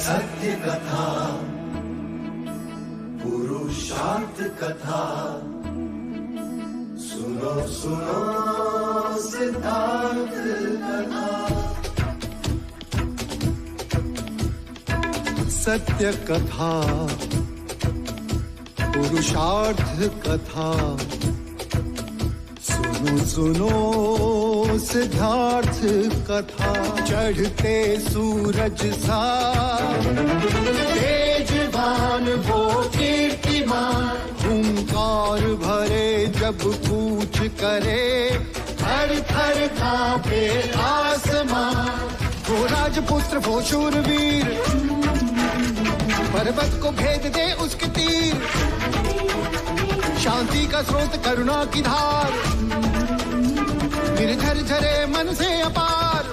सत्य कथा, पुरुषार्थ कथा, सुनो सुनो सिद्धार्थ कथा। सत्य कथा, पुरुषार्थ कथा, सुनो सुनो सिद्धार्थ कथा। चढ़ते सूरज सा तेजवान वो कीर्तिमान, हुंकार भरे जब कूच करे, थर थर कांपे आसमान। वो राजपुत्र वो शूरवीर, पर्वत को भेद दे उसके तीर, शांति का स्रोत करुणा की धार, निर्झर झरे मन से अपार।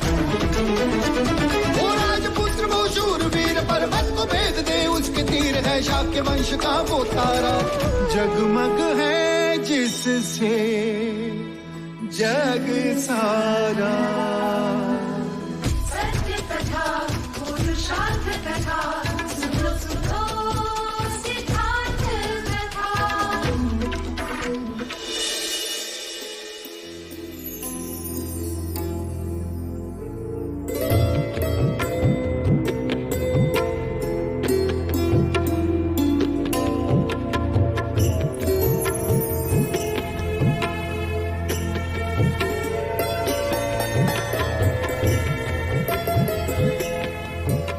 वो राजपुत्र वो शूरवीर, पर्वत को भेद दे उसके तीर, है शाक्य वंश का वो तारा, जगमग है जिससे जग सारा। सत्य कथा, पुरुषार्थ कथा, सुनो सुनो सिद्धार्थ कथा।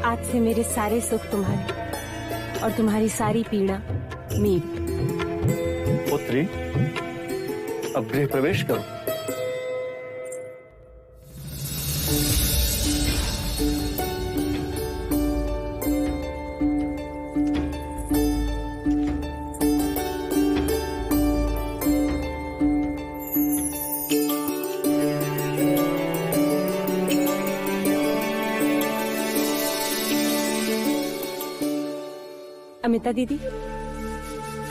आज से मेरे सारे सुख तुम्हारे और तुम्हारी सारी पीड़ा मेरी। पुत्री, अब गृह प्रवेश करो। अमिता दीदी,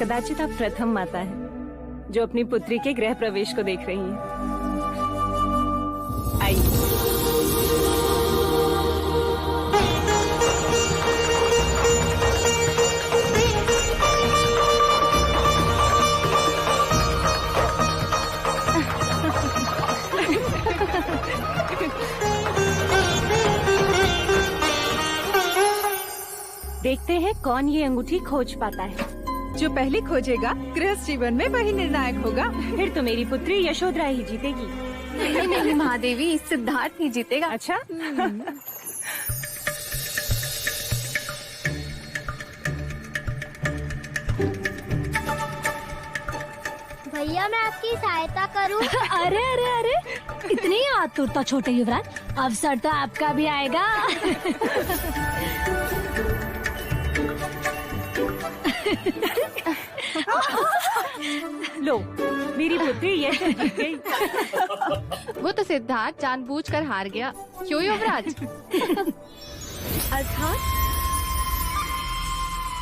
कदाचित आप प्रथम माता हैं जो अपनी पुत्री के गृह प्रवेश को देख रही हैं। आइए। देखते हैं कौन ये अंगूठी खोज पाता है। जो पहले खोजेगा गृहस्थ जीवन में वही निर्णायक होगा। फिर तो मेरी पुत्री यशोधरा ही जीतेगी। नहीं नहीं महादेवी, सिद्धार्थ ही जीतेगा। अच्छा। भैया मैं आपकी सहायता करूं? अरे अरे अरे, इतनी आतुरता छोटे युवराज, अवसर तो आपका भी आएगा। लो, मेरी पुत्री यश जीत गई। वो तो सिद्धार्थ जानबूझकर हार गया, क्यों युवराज? अर्थात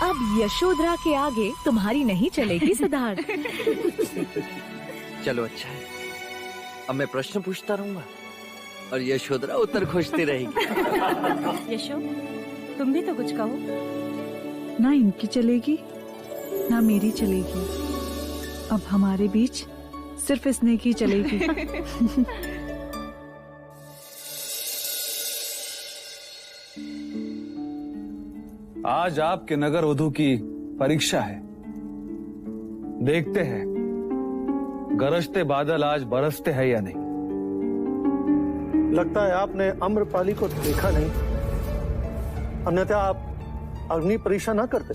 अब यशोधरा के आगे तुम्हारी नहीं चलेगी सिद्धार्थ। चलो अच्छा है, अब मैं प्रश्न पूछता रहूंगा और यशोधरा उत्तर खोजती रहेगी। यशो, तुम भी तो कुछ कहो। ना इनकी चलेगी ना मेरी चलेगी, अब हमारे बीच सिर्फ स्नेह की चलेगी। आज आपके नगर वधू की परीक्षा है। देखते हैं गरजते बादल आज बरसते हैं या नहीं। लगता है आपने अम्रपाली को देखा नहीं, अन्यथा आप अग्नि परीक्षा ना करते।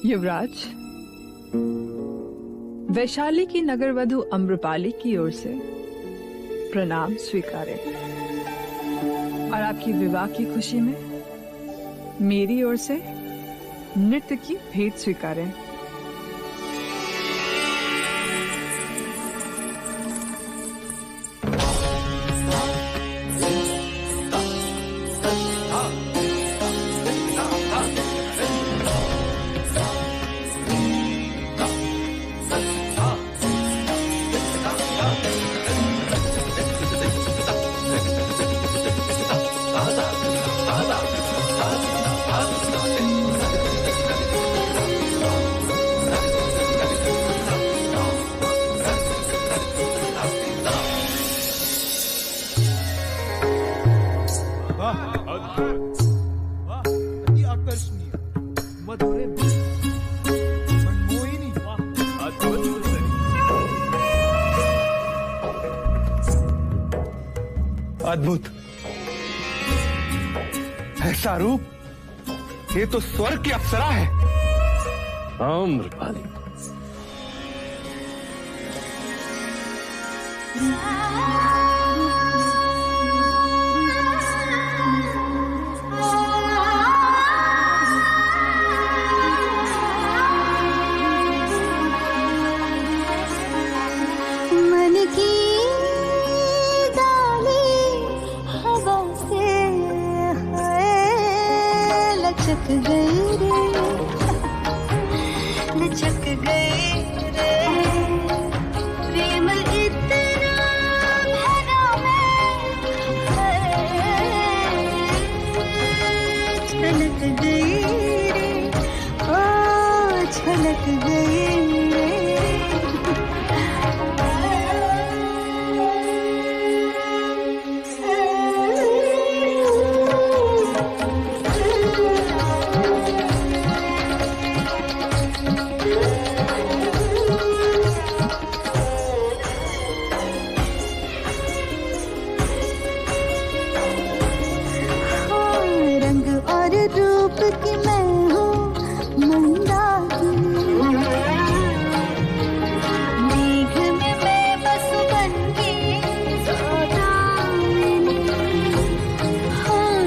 युवराज, वैशाली की नगरवधु अम्रपाली की ओर से प्रणाम स्वीकारें और आपकी विवाह की खुशी में मेरी ओर से नृत्य की भेंट स्वीकारें। अद्भुत, ऐसा रूप, ये तो स्वर्ग की अप्सरा है। आम्रपाली, मन की डाली हवा से लचक गई रे, लचक गई रे, प्रेम इतना भरा मैं, छलक गई रे, ओ छलक गई रे। रंग और रूप की मैं हूँ मंदाकिनी, मेघ में मैं बस बन के सौदामिनी। हाँ,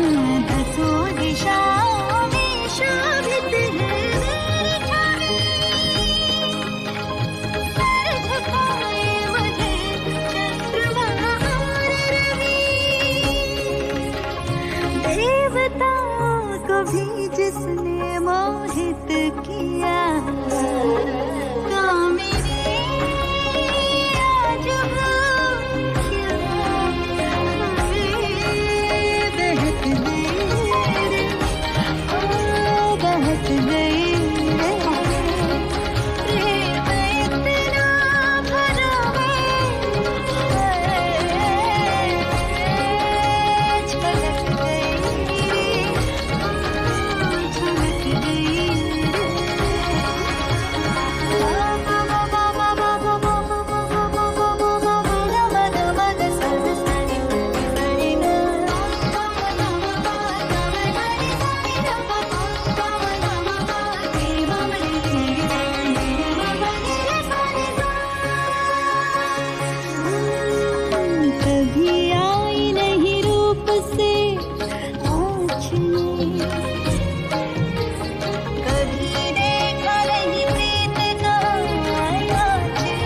दसों दिशाओं में शोभित है मेरी छवि, सर झुकाए मुझे चंद्रमा और रवि। देवताओं को भी जिसने मोहित किया, कामिनी आज वो क्या बहक गई रे, ओ बहक गई रे, प्रेम इतना भरा मैं, छलक गई रे, छलक गई रे। कभी आई नहीं रूप से आँचें, कभी देखा नहीं प्रीत का आयाचे।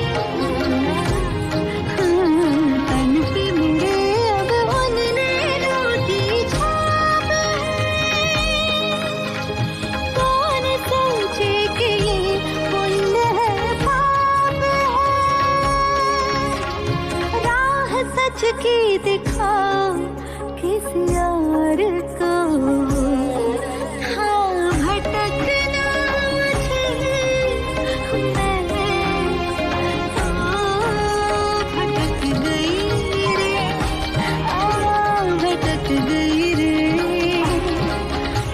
तन पे मेरे अब उन नैनों की छाप है, कौन सोचे कि ये पुण्य है पाप है। राह सच की दिखाओ किसी और को, हाँ भटकना मुझे मैं, ओ भटक गई रे, ओ भटक गई रे,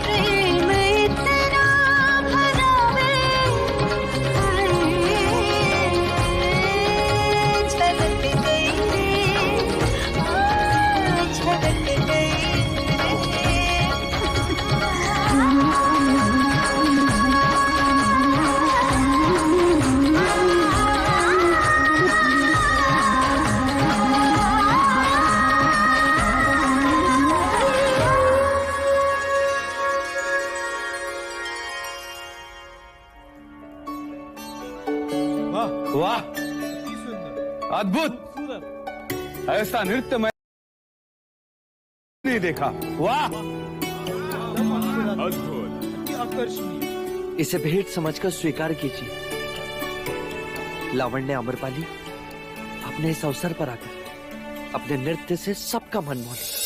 प्रेम इतना भरा मैं, छलक गई रे, ओ छलक गई वाह, अद्भुत, ऐसा नृत्य मैं नहीं देखा। वाह, इसे भेंट समझकर स्वीकार कीजिए। लावण्य अमरपाली, अपने इस अवसर पर आकर अपने नृत्य से सबका मन मोह लिया।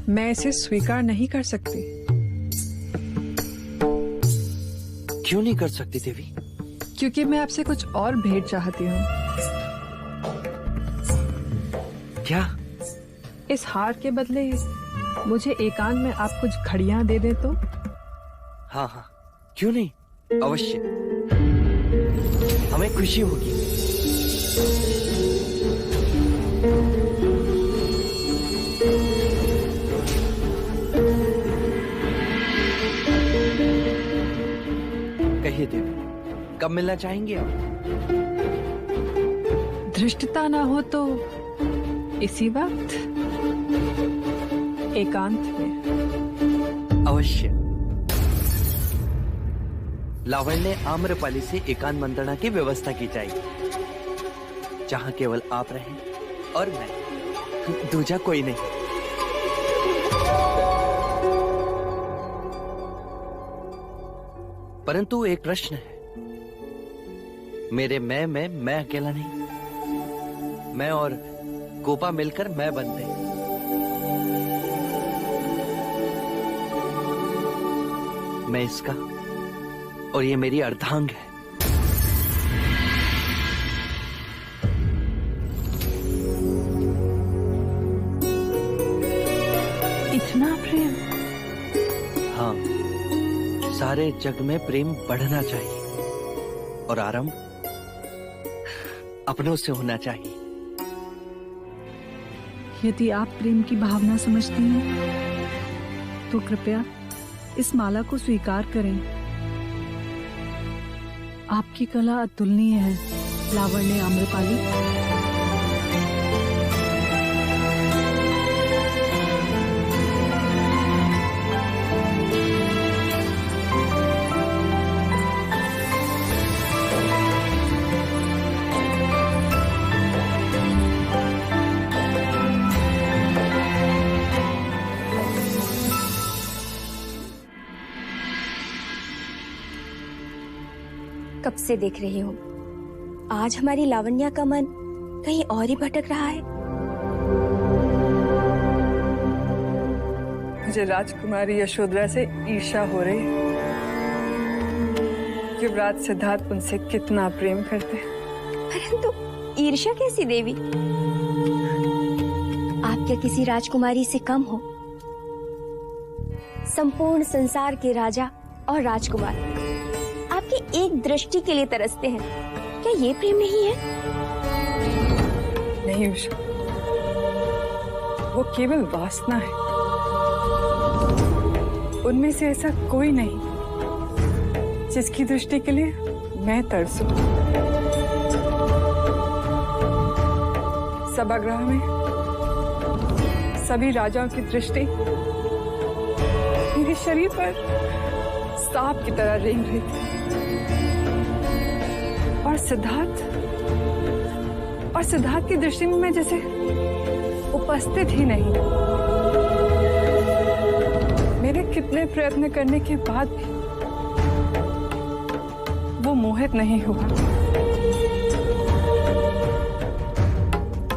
मैं इसे स्वीकार नहीं कर सकती। क्यों नहीं कर सकती देवी? क्योंकि मैं आपसे कुछ और भेंट चाहती हूँ। क्या? इस हार के बदले मुझे एकांत में आप कुछ घड़ियां दे दे तो? हाँ हाँ, क्यों नहीं, अवश्य, हमें खुशी होगी। कहिए देवी, कब मिलना चाहेंगे आप? धृष्टता ना हो तो इसी वक्त एकांत में। अवश्य। लावण्य आम्रपाली से एकांत मंत्रणा की व्यवस्था की जाएगी, जहां केवल आप रहें और मैं, दूजा कोई नहीं। परंतु एक प्रश्न है, मेरे मैं अकेला नहीं, मैं और गोपा मिलकर मैं बन गए। मैं इसका और ये मेरी अर्धांग है। इतना प्रेम? हाँ, सारे जग में प्रेम बढ़ना चाहिए और आरंभ अपनों से होना चाहिए। यदि आप प्रेम की भावना समझती हैं, तो कृपया इस माला को स्वीकार करें। आपकी कला अतुलनीय है, लावण्य आम्रपाली। कब से देख रही हूँ, आज हमारी लावण्या का मन कहीं और ही भटक रहा है। मुझे राजकुमारी यशोधरा से ईर्ष्या हो रही है। युवराज सिद्धार्थ उनसे कितना प्रेम करते हैं। परंतु ईर्ष्या कैसी देवी? आप क्या किसी राजकुमारी से कम हो? संपूर्ण संसार के राजा और राजकुमार आपकी एक दृष्टि के लिए तरसते हैं। क्या ये प्रेम नहीं है? नहीं उषा, वो केवल वासना है। उनमें से ऐसा कोई नहीं जिसकी दृष्टि के लिए मैं तरसूं। सभागृह में सभी राजाओं की दृष्टि मेरे शरीर पर सांप की तरह रेंग रही थी, और सिद्धार्थ की दृष्टि में मैं जैसे उपस्थित ही नहीं। मेरे कितने प्रयत्न करने के बाद भी वो मोहित नहीं हुआ।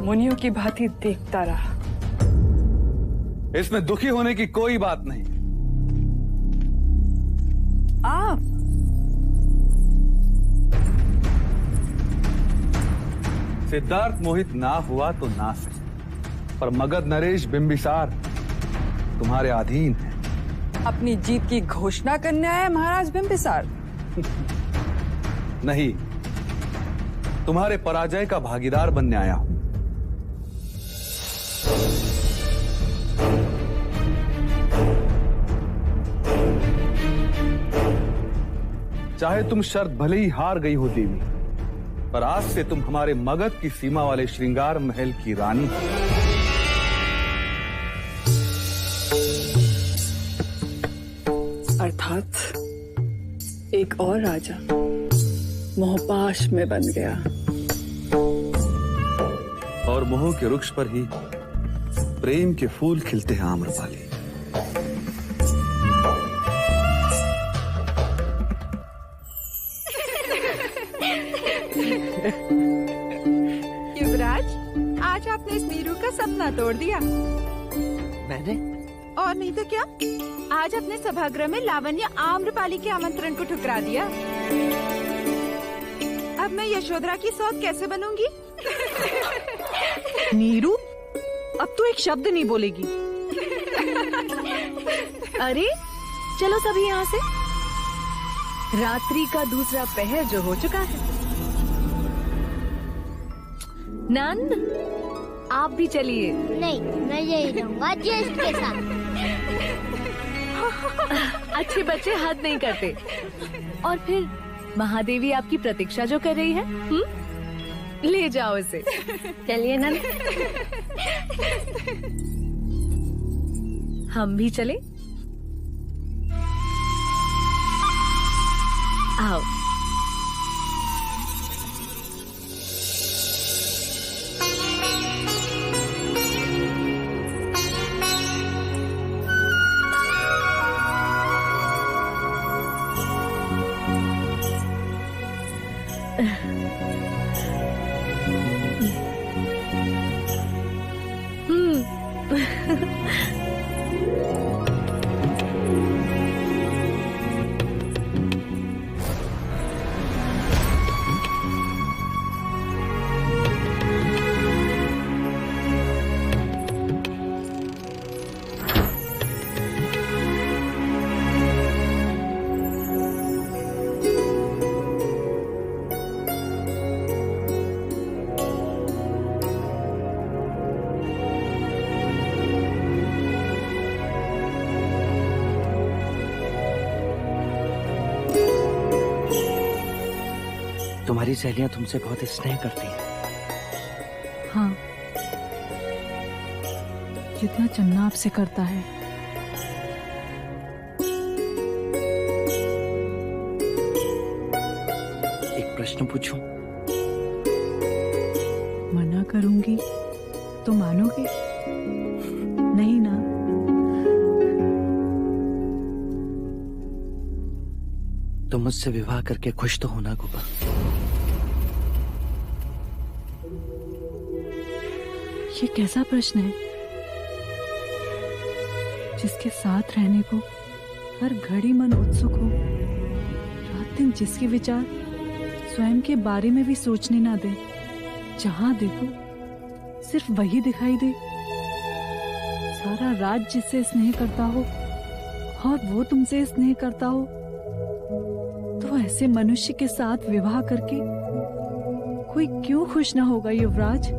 मुनियों की भांति देखता रहा। इसमें दुखी होने की कोई बात नहीं। आप सिद्धार्थ मोहित ना हुआ तो ना सही, पर मगध नरेश बिंबिसार तुम्हारे अधीन है। अपनी जीत की घोषणा करने आया महाराज बिंबिसार? नहीं, तुम्हारे पराजय का भागीदार बनने आया हूं। चाहे तुम शर्त भले ही हार गई हो देवी, पर आज से तुम हमारे मगध की सीमा वाले श्रृंगार महल की रानी हो। अर्थात एक और राजा मोहपाश में बन गया। और मोह के वृक्ष पर ही प्रेम के फूल खिलते हैं आम्रपाली। युवराज, आज आपने इस नीरू का सपना तोड़ दिया। मैंने? और नहीं तो क्या, आज अपने सभागृह में लावण्य आम्रपाली के आमंत्रण को ठुकरा दिया। अब मैं यशोधरा की सौत कैसे बनूंगी? नीरू, अब तू एक शब्द नहीं बोलेगी। अरे चलो सभी यहाँ से, रात्रि का दूसरा पहर जो हो चुका है। नंद, आप भी चलिए। नहीं, मैं यही रहूंगा ज्येष्ठ के साथ। अच्छे बच्चे हद नहीं करते। और फिर महादेवी आपकी प्रतीक्षा जो कर रही है, ले जाओ इसे। चलिए नंद, हम भी चले। आओ। तुम्हारी सहेलियां तुमसे बहुत स्नेह करती हैं। हाँ, जितना चन्ना आपसे करता है। एक प्रश्न पूछूं? मना करूंगी तो मानोगे? नहीं ना? तुम मुझसे विवाह करके खुश तो होना गोपा? ये कैसा प्रश्न है? जिसके साथ रहने को हर घड़ी मन उत्सुक हो, रात दिन जिसके विचार स्वयं के बारे में भी सोचने ना दे, जहां देखो सिर्फ वही दिखाई दे, सारा राज जिससे स्नेह करता हो और वो तुमसे स्नेह करता हो, तो ऐसे मनुष्य के साथ विवाह करके कोई क्यों खुश ना होगा युवराज?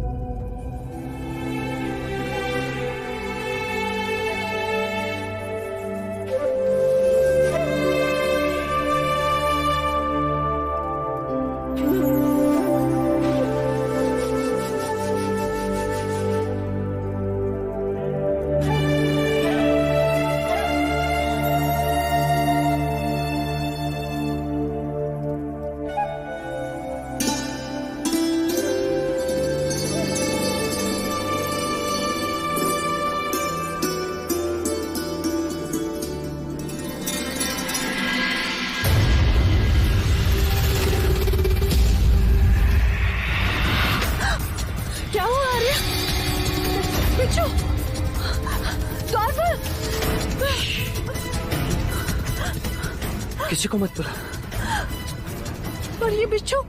किसी को मत बुला। पर ये बिच्छू?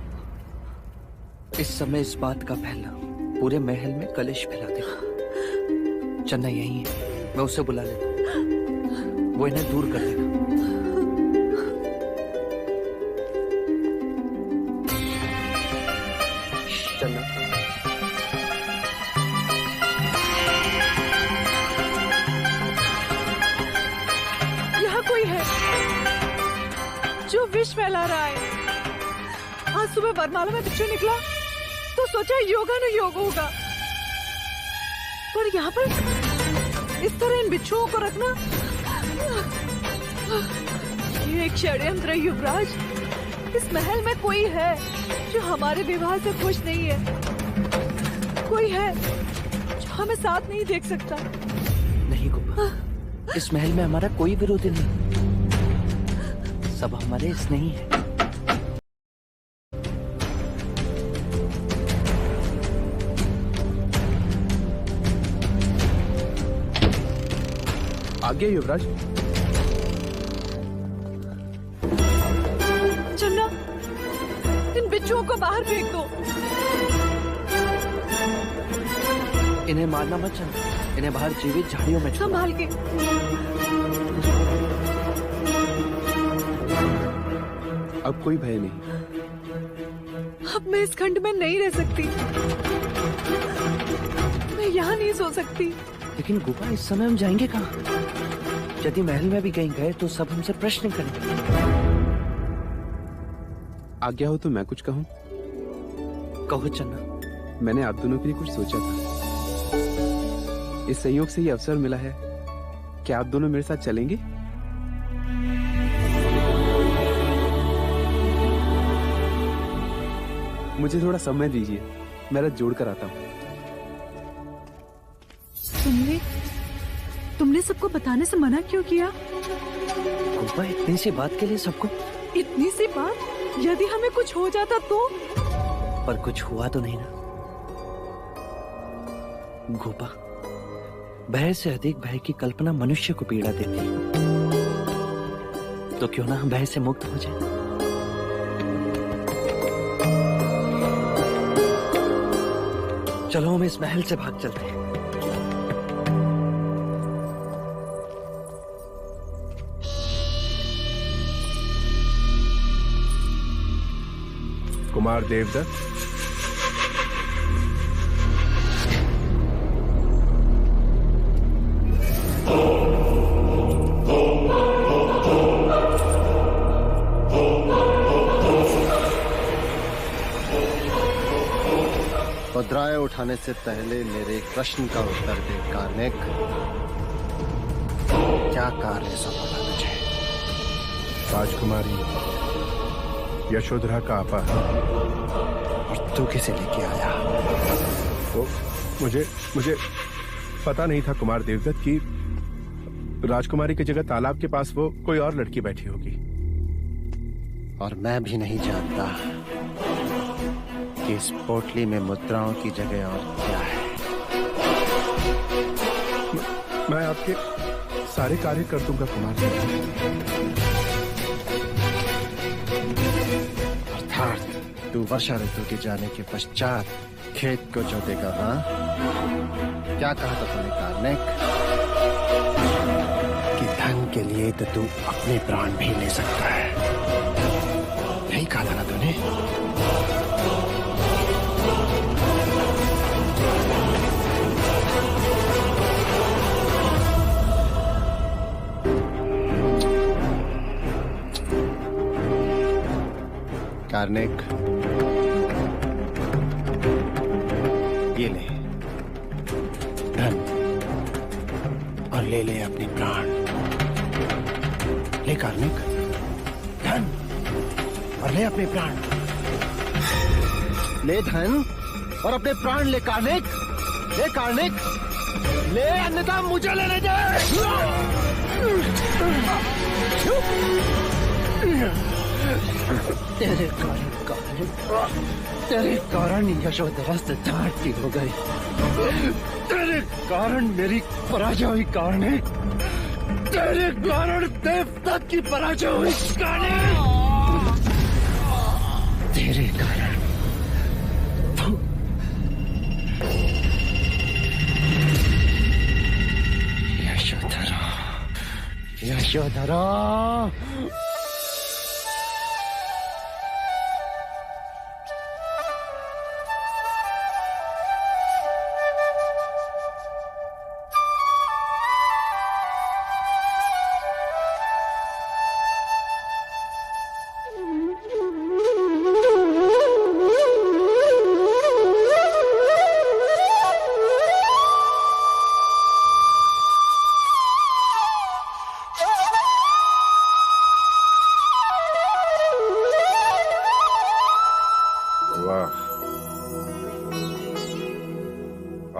इस समय इस बात का फैलना पूरे महल में कलेश फैला देगा। चन्ना यही है, मैं उसे बुला लेता हूं, वो इन्हें दूर कर देगा। चन्ना, यहाँ कोई है जो विष फैला रहा है। आज सुबह वरमाला में बिच्छू निकला तो सोचा योगानुयोग होगा, पर यहाँ पर इस तरह इन बिच्छुओं को रखना, ये एक षड्यंत्र है युवराज। इस महल में कोई है जो हमारे विवाह से खुश नहीं है, कोई है जो हमें साथ नहीं देख सकता। नहीं गोपा, इस महल में हमारा कोई विरोधी नहीं, सब हमारे स्नेही हैं। आगे युवराज। चन्ना, इन बिच्छुओं को बाहर फेंक दो। इन्हें मारना मत चन्ना, इन्हें बाहर जीवित झाड़ियों में छोड़ो। संभाल के। अब कोई भय नहीं। अब मैं इस खंड में नहीं रह सकती। मैं यहाँ नहीं सो सकती। लेकिन गोपा, इस समय हम जाएंगे कहाँ? यदि महल में भी कहीं गए तो सब हमसे प्रश्न करेंगे। आज्ञा हो तो मैं कुछ कहूँ? कहो चन्ना। मैंने आप दोनों के लिए कुछ सोचा था। इस संयोग से ये अवसर मिला है, क्या आप दोनों मेरे साथ चलेंगे? मुझे थोड़ा समय दीजिए, मैं रथ जोड़ कर आता हूँ। तुमने सबको बताने से मना क्यों किया? गोपा, इतनी सी बात के लिए सबको? इतनी सी बात? यदि हमें कुछ हो जाता तो? पर कुछ हुआ तो नहीं ना गोपा। भय से अधिक भय की कल्पना मनुष्य को पीड़ा देती है, तो क्यों ना हम भय से मुक्त हो जाए। चलो हम इस महल से भाग चलते हैं। कुमार देवदत्त, मुद्राएं उठाने से पहले मेरे प्रश्न का उत्तर दे कार्निक। क्या कार्य सौंपा तुझे? राजकुमारी यशोधरा का अपहरण। और तू किसे लेके आया? तो मुझे पता नहीं था कुमार देवदत्त की राजकुमारी की जगह तालाब के पास वो कोई और लड़की बैठी होगी। और मैं भी नहीं जानता कि इस पोटली में मुद्राओं की जगह और क्या है। मैं आपके सारे कार्य कर दूंगा कुमार देवदत्त। अर्थात तू वर्षा ऋतु के जाने के पश्चात खेत को जोतेगा? हाँ, क्या कहा था तूने कार्निक? कि धन के लिए तो तू अपने प्राण भी ले सकता है, यही कहा था ना तूने? कार्निक, ये ले धन और ले ले अपने प्राण। ले कार्निक, धन और ले अपने प्राण। ले धन और अपने प्राण ले कार्निक। ले कार्निक, ले, अन्यथा मुझे लेने दे। तेरे कारण यशोधरा सिद्धार्थ की हो गई। तेरे कारण मेरी पराजय हुई कार्निक। तेरे कारण देवदत्त की पराजय हुई कार्निक। तेरे कारण यशोधरा, यशोधरा।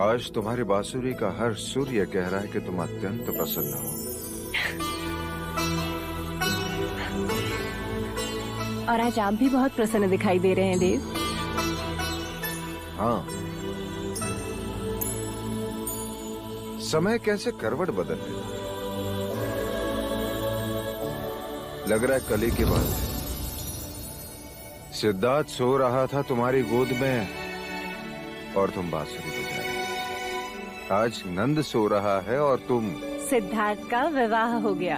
आज तुम्हारी बांसुरी का हर सुर यह कह रहा है कि तुम अत्यंत प्रसन्न हो। और आज आप भी बहुत प्रसन्न दिखाई दे रहे हैं देव। हाँ, समय कैसे करवट बदल गया। लग रहा है कली की बात। सिद्धार्थ सो रहा था तुम्हारी गोद में और तुम बांसुरी बजा रहे। आज नंद सो रहा है और तुम। सिद्धार्थ का विवाह हो गया।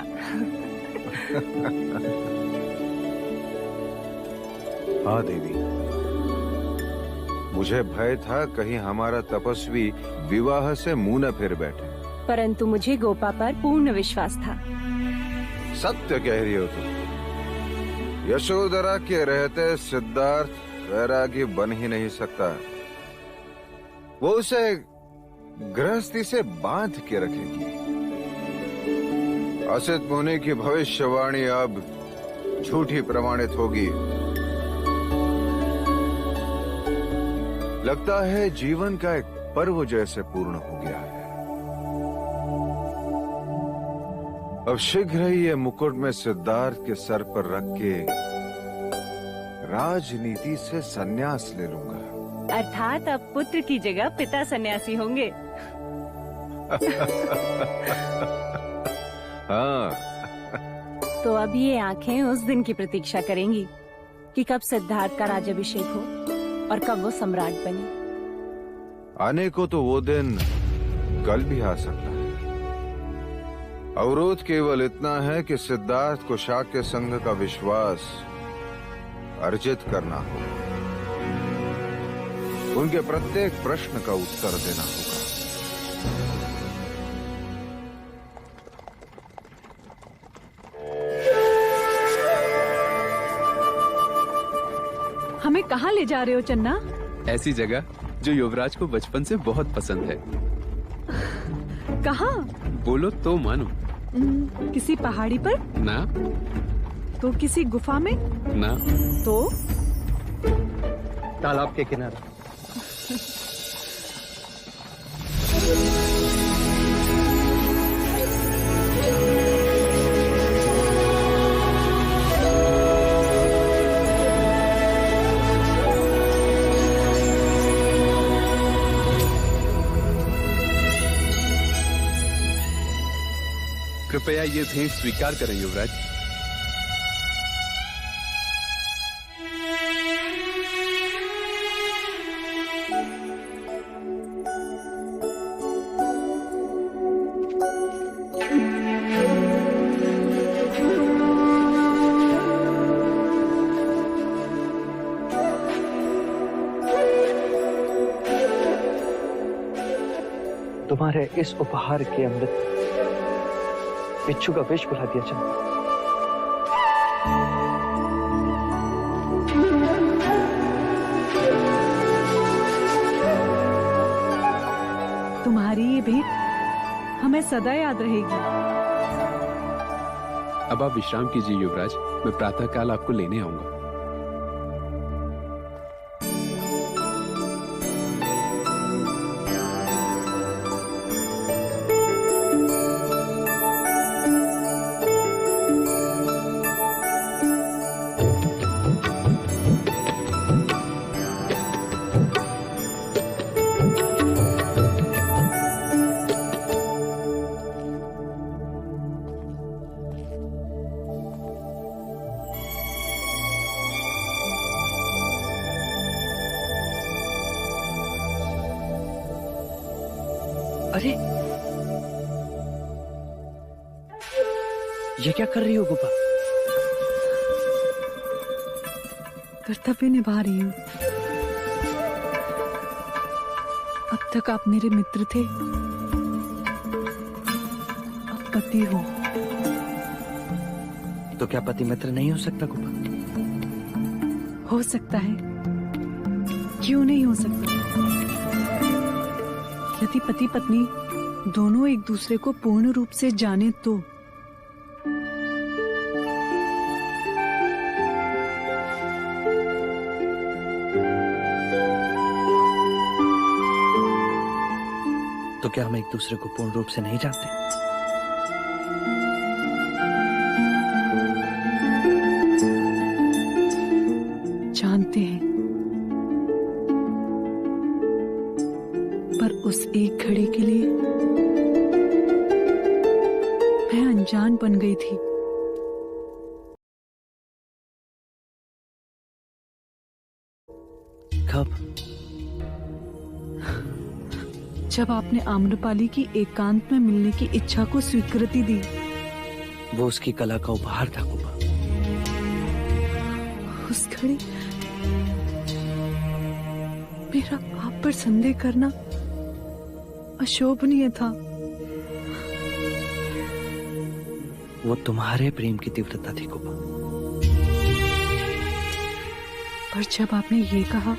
हाँ देवी, मुझे भय था कहीं हमारा तपस्वी विवाह से मुंह न फिर बैठे। परंतु मुझे गोपा पर पूर्ण विश्वास था। सत्य कह रही हो तुम। यशोधरा के रहते सिद्धार्थ वैरागी बन ही नहीं सकता। वो उसे गृहस्थी से बांध के रखेगी। असित मुनि की भविष्यवाणी अब झूठी प्रमाणित होगी। लगता है जीवन का एक पर्व जैसे पूर्ण हो गया है। अब शीघ्र ही ये मुकुट में सिद्धार्थ के सर पर रख के राजनीति से संन्यास ले लूंगा। अर्थात अब पुत्र की जगह पिता सन्यासी होंगे। हाँ। तो अब ये आंखें उस दिन की प्रतीक्षा करेंगी कि कब सिद्धार्थ का राज्याभिषेक हो और कब वो सम्राट बने। आने को तो वो दिन कल भी आ सकता है। अवरोध केवल इतना है कि सिद्धार्थ को शाक्य संघ का विश्वास अर्जित करना होगा। उनके प्रत्येक प्रश्न का उत्तर देना होगा। हमें कहाँ ले जा रहे हो चन्ना? ऐसी जगह जो युवराज को बचपन से बहुत पसंद है। कहाँ? बोलो तो मानो। किसी पहाड़ी पर? ना। तो किसी गुफा में? ना। तो तालाब के किनारे। कृपया ये भेंट स्वीकार करें युवराज। तुम्हारे इस उपहार के अमृत बिच्छू का विष बुला दिया चंदा। तुम्हारी ये भेंट हमें सदा याद रहेगी। अब आप विश्राम कीजिए युवराज, मैं प्रातःकाल आपको लेने आऊंगा। अरे ये क्या कर रही हो गोपा? कर्तव्य निभा रही हूँ। अब तक आप मेरे मित्र थे, अब पति हो। तो क्या पति मित्र नहीं हो सकता गोपा? हो सकता है, क्यों नहीं हो सकता? यदि पति पत्नी दोनों एक दूसरे को पूर्ण रूप से जाने तो। तो क्या हम एक दूसरे को पूर्ण रूप से नहीं जानते? जानते हैं, पर उस एक घड़ी के लिए मैं अनजान बन गई थी। कब? जब आपने आम्रपाली की एकांत में मिलने की इच्छा को स्वीकृति दी। वो उसकी कला का उपहार था गोपा। उस घड़ी मेरा आप पर संदेह करना अशोभनीय था। वो तुम्हारे प्रेम की तीव्रता थी गोपा। पर जब आपने ये कहा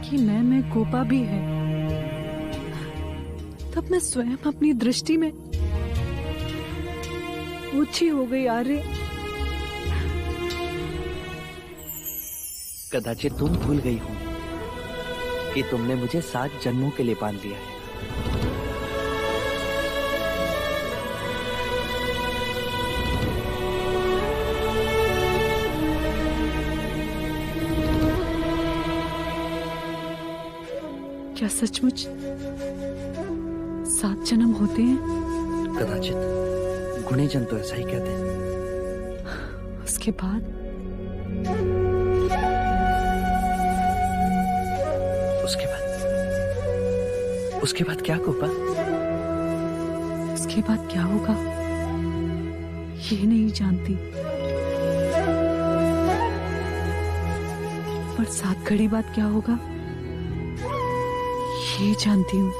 कि मैं गोपा भी है, तब मैं स्वयं अपनी दृष्टि में ऊंची हो गई। आर्य, कदाचित तुम भूल गई हो कि तुमने मुझे 7 जन्मों के लिए बांध लिया है। क्या सचमुच 7 जन्म होते हैं? कदाचित गुणीजन तो ऐसा ही कहते हैं। उसके बाद उसके बाद क्या गोपा? उसके बाद क्या होगा ये नहीं जानती, पर 7 घड़ी बाद क्या होगा ये जानती हूँ।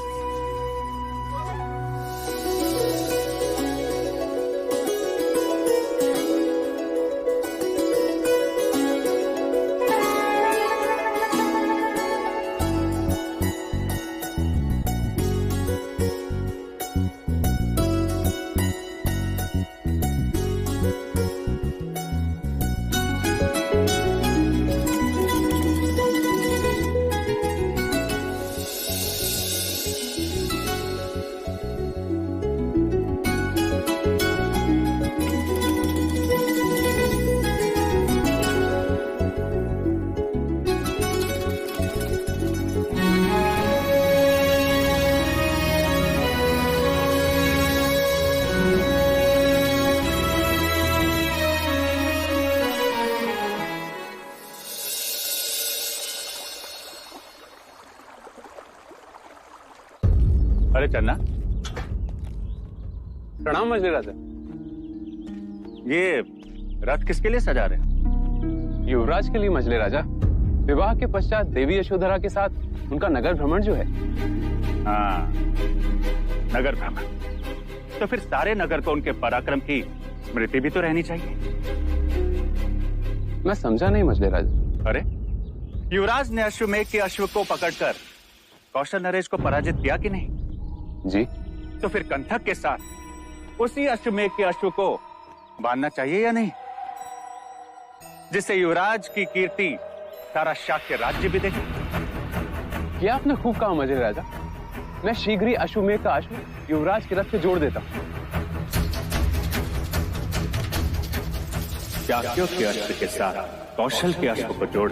अरे चन्ना, प्रणाम मजली राजा। ये रथ किसके लिए सजा रहे हैं? युवराज के लिए मजली राजा। विवाह के पश्चात देवी यशोधरा के साथ उनका नगर भ्रमण जो है। हाँ, नगर भ्रमण। तो फिर सारे नगर को उनके पराक्रम की स्मृति भी तो रहनी चाहिए। मैं समझा नहीं मजली राजा। अरे, युवराज ने अश्वमेघ के अश्व को पकड़कर कौशल नरेश को पराजित किया कि नहीं? जी। तो फिर कंठक के साथ उसी अश्वमेघ के अश्व को बांधना चाहिए या नहीं, जिससे युवराज की कीर्ति सारा शाक्य राज्य भी देखे। ये आपने खूब कहा मजली राजा। मैं शीघ्र ही अश्वमेघ का अश्व युवराज के रथ से जोड़ देता हूँ। शाक्यों के अश्व के साथ कौशल के अश्व को जोड़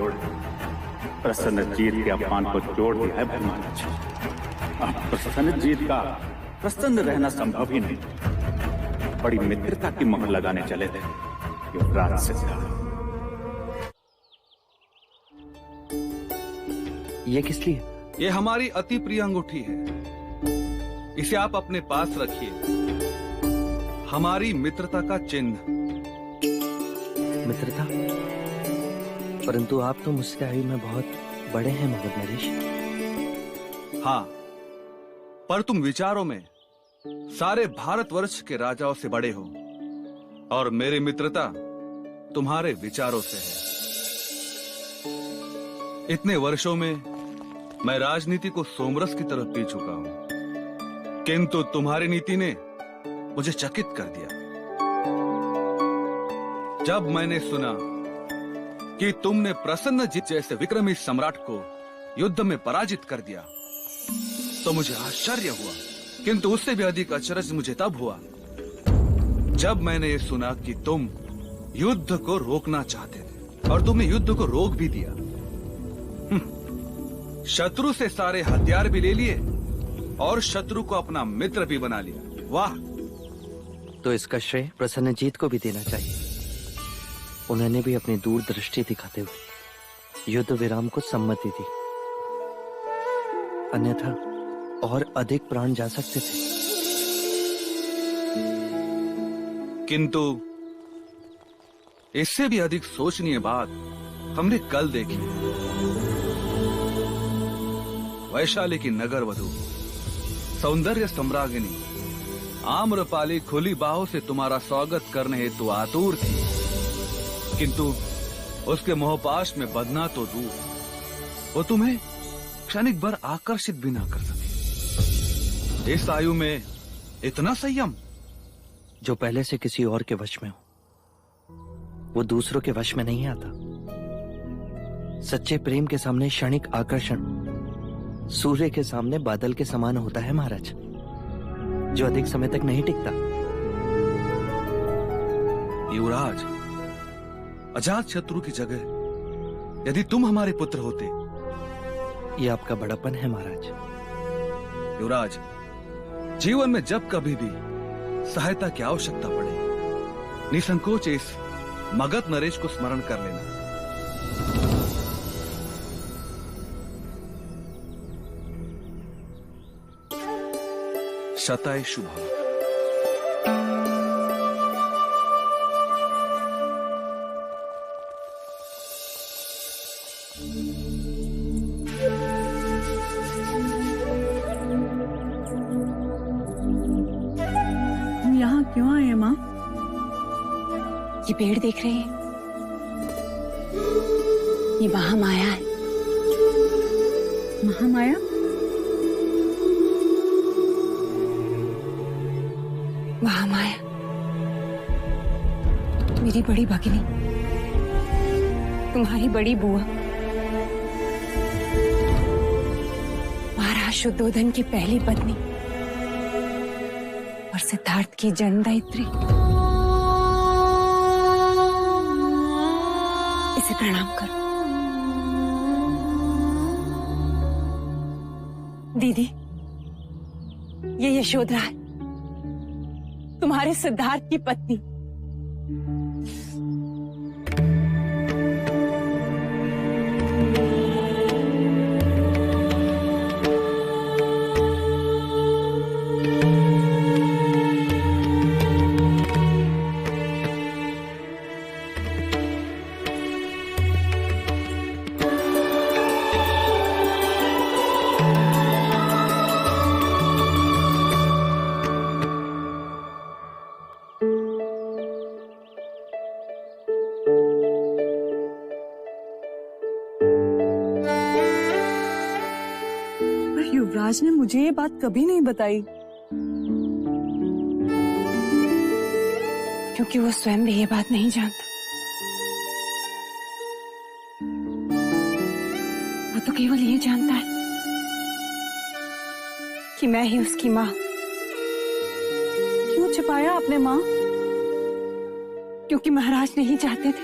प्रसन्नजीत के अपमान को जोड़ दिया है भगवान। प्रसन्नजीत का प्रसन्न रहना संभव ही नहीं। बड़ी मित्रता की मोहर लगाने चले थे युवराज से। ये किस लिए? ये हमारी अति प्रिय अंगूठी है, इसे आप अपने पास रखिए। हमारी मित्रता का चिन्ह। मित्रता? परंतु आप तो मुझसे आयु में बहुत बड़े हैं मगध नरेश। हाँ, पर तुम विचारों में सारे भारतवर्ष के राजाओं से बड़े हो, और मेरी मित्रता तुम्हारे विचारों से है। इतने वर्षों में मैं राजनीति को सोमरस की तरफ पी चुका हूं, किंतु तुम्हारी नीति ने मुझे चकित कर दिया। जब मैंने सुना कि तुमने प्रसन्नजीत जैसे विक्रमी सम्राट को युद्ध में पराजित कर दिया, तो मुझे आश्चर्य हुआ, किंतु उससे भी अधिक अचरज मुझे तब हुआ जब मैंने ये सुना कि तुम युद्ध को रोकना चाहते थे, और तुमने युद्ध को रोक भी दिया। शत्रु से सारे हथियार भी ले लिए और शत्रु को अपना मित्र भी बना लिया। वाह! तो इसका श्रेय प्रसन्नजीत को भी देना चाहिए। उन्होंने भी अपनी दूरदृष्टि दिखाते हुए युद्ध विराम को सम्मति दी, अन्यथा और अधिक प्राण जा सकते थे। किंतु इससे भी अधिक सोचनीय बात हमने कल देखी। वैशाली की नगर वधू, सौंदर्य सम्रागिनी आम्रपाली खुली बाहों से तुम्हारा स्वागत करने हेतु आतुर थी, किंतु उसके मोहपाश में बंधना तो दूर, वो तुम्हें क्षणिक भर आकर्षित भी ना कर सके। इस आयु में इतना संयम। जो पहले से किसी और के वश में हो वो दूसरों के वश में नहीं आता। सच्चे प्रेम के सामने क्षणिक आकर्षण सूर्य के सामने बादल के समान होता है महाराज, जो अधिक समय तक नहीं टिकता। युवराज, अजात शत्रु की जगह यदि तुम हमारे पुत्र होते। ये आपका बड़ापन है महाराज। युवराज, जीवन में जब कभी भी सहायता की आवश्यकता पड़े, निसंकोच इस मगध नरेश को स्मरण कर लेना। शताय शुभम। यहाँ क्यों आए माँ? ये पेड़ देख रहे हैं? ये महामाया है। महामाया? महामाया मेरी बड़ी भगिनी, तुम्हारी बड़ी बुआ, महाराज शुद्धोधन की पहली पत्नी और सिद्धार्थ की जन्मदायित्री। इसे प्रणाम करो। दीदी, ये यशोधरा है, तुम्हारे सिद्धार्थ की पत्नी। युवराज ने मुझे ये बात कभी नहीं बताई, क्योंकि वो स्वयं भी ये बात नहीं जानता। वो तो केवल ये जानता है कि मैं ही उसकी माँ। क्यों छिपाया आपने माँ? क्योंकि महाराज नहीं चाहते थे।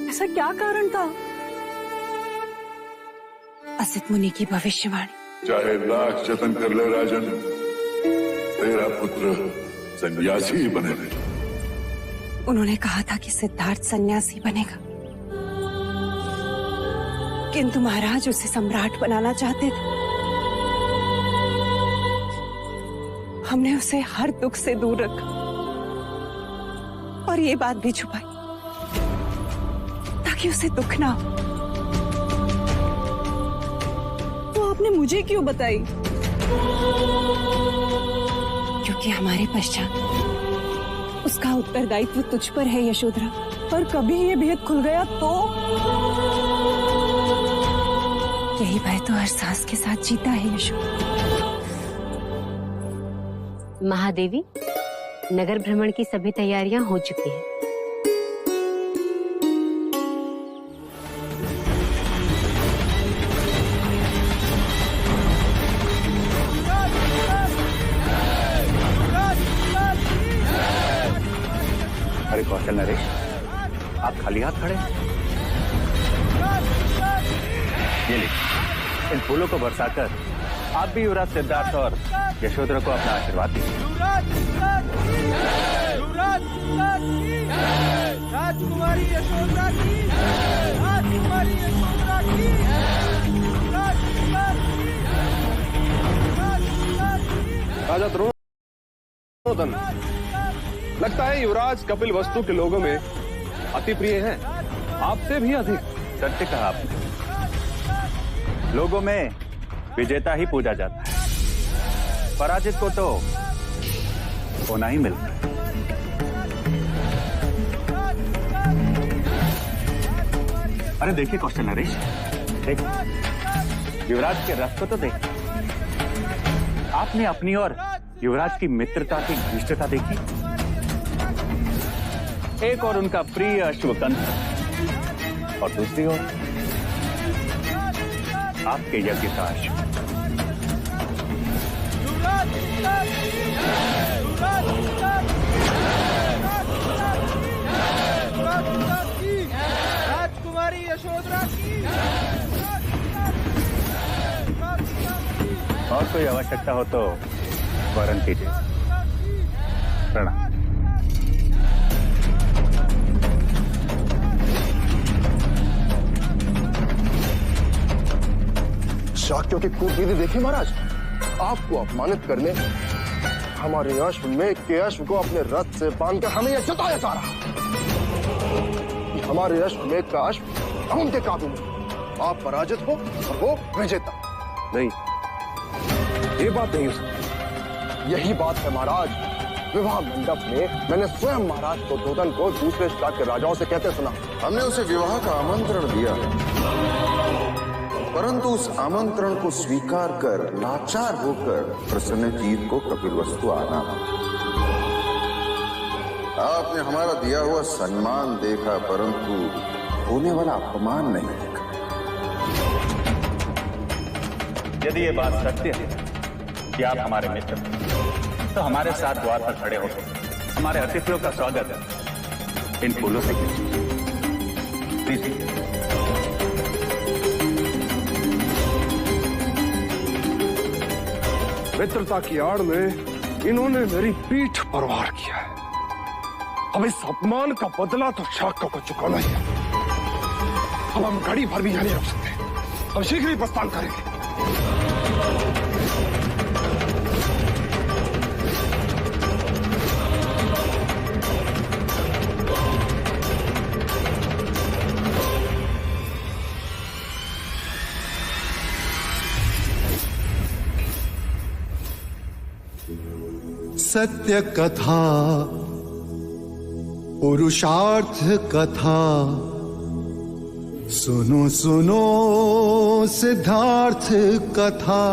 ऐसा क्या कारण था? असित मुनि की भविष्यवाणी। चाहे लाख जतन कर ले राजन, तेरा पुत्र सन्यासी ही बनेगा। उन्होंने कहा था कि सिद्धार्थ सन्यासी बनेगा, किंतु महाराज उसे सम्राट बनाना चाहते थे। हमने उसे हर दुख से दूर रखा और ये बात भी छुपाई ताकि उसे दुख ना हो। आपने मुझे क्यों बताई? क्योंकि हमारे पश्चात उसका उत्तरदायित्व तुझ पर है यशोधरा। पर कभी ये भेद खुल गया तो? यही भय तो हर सांस के साथ जीता है यशोधरा। महादेवी, नगर भ्रमण की सभी तैयारियां हो चुकी हैं। अरे कौशल नरेश, आप खाली हाथ खड़े हैं? ये लीजिए, इन फूलों को बरसाकर आप भी युवराज सिद्धार्थ और यशोधरा को अपना आशीर्वाद दीजिए। राजकुमारी यशोधरा की, राजकुमारी यशोधरा की, राजा द्रोणादन, लगता है युवराज कपिल वस्तु के लोगों में अति प्रिय हैं, आपसे भी अधिक। सत्य कहा आपने। लोगों में विजेता ही पूजा जाता है, पराजित को तो होना ही मिलता है। अरे देखिए कौशल नरेश, देखिए युवराज के रथ को तो देखिए। आपने अपनी और युवराज की मित्रता की घनिष्ठता देखी। एक और उनका प्रिय अश्वकंठ और दूसरी ओर आपके यज्ञ का अश्व। राजकुमारी यशोधरा की। और कोई आवश्यकता हो तो वरण कीजिए। प्रणाम। शाक्यों की कूटनीति देखी महाराज। आपको अपमानित करने हमारे अश्वमेघ के अश्व को अपने रथ से बांधकर हमें यह जताया जा रहा कि हमारे अश्वमेघ का अश्व हम उनके काबू में। आप पराजित हो और वो विजेता। नहीं, ये बात नहीं हो सकती। यही बात है महाराज। विवाह मंडप में मैंने स्वयं महाराज को दुर्योधन को दूसरे स्टार के राजाओं से कहते सुना। हमने उसे विवाह का आमंत्रण दिया, परंतु उस आमंत्रण को स्वीकार कर लाचार होकर प्रसन्नजीत को कपिलवस्तु आना। आपने हमारा दिया हुआ सम्मान देखा, परंतु होने वाला अपमान नहीं देखा। यदि ये बात सत्य है कि आप हमारे मित्र हैं, तो हमारे साथ द्वार पर खड़े होकर हमारे अतिथियों का स्वागत है इन फूलों से कीजिए। मित्रता की आड़ में इन्होंने मेरी पीठ पर वार किया है। अब इस अपमान का बदला तो शाक्यों को चुकाना ही है। अब हम घड़ी भर भी यहां नहीं रुक सकते। हम शीघ्र ही प्रस्थान करेंगे। सत्य कथा, पुरुषार्थ कथा, सुनो सुनो सिद्धार्थ कथा।